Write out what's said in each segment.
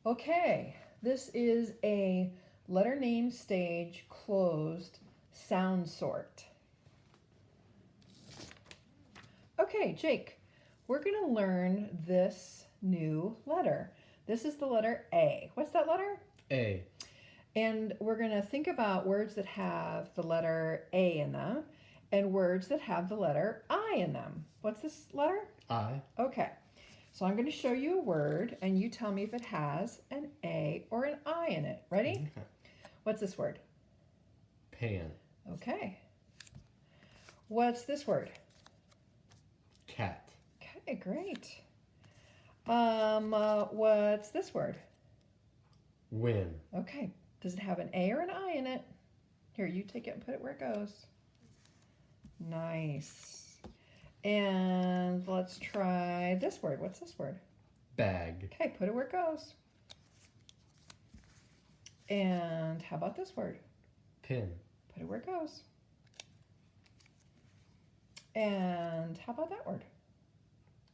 Okay, this is a letter name stage closed sound sort. Okay, Jake, we're going to learn this new letter. This is the letter A. What's that letter? A. And we're going to think about words that have the letter A in them and words that have the letter I in them. What's this letter? I. Okay. So I'm going to show you a word and you tell me if it has an A or an I in it. Ready? Okay. What's this word? Pan. Okay. What's this word? Cat. Okay, great. What's this word? Win. Okay. Does it have an A or an I in it? Here, you take it and put it where it goes. Nice. And let's try this word. What's this word? Bag. Okay, put it where it goes. And how about this word? Pin. Put it where it goes. And how about that word?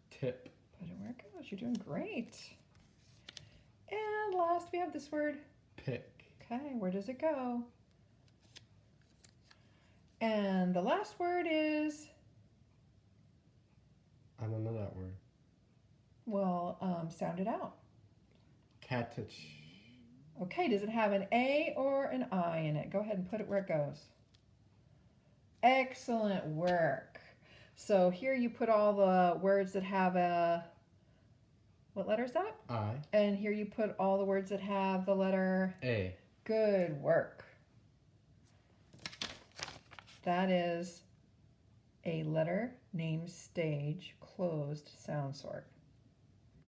Tip. Put it where it goes. You're doing great. And last, we have this word. Pick. Okay, where does it go? And the last word is, I don't know that word. well, sound it out. Catch. Okay, does it have an A or an I in it? Go ahead and put it where it goes. Excellent work. So here you put all the words that have a, what letter is that? I. And here you put all the words that have the letter A. Good work. That is a letter name stage closed sound sort.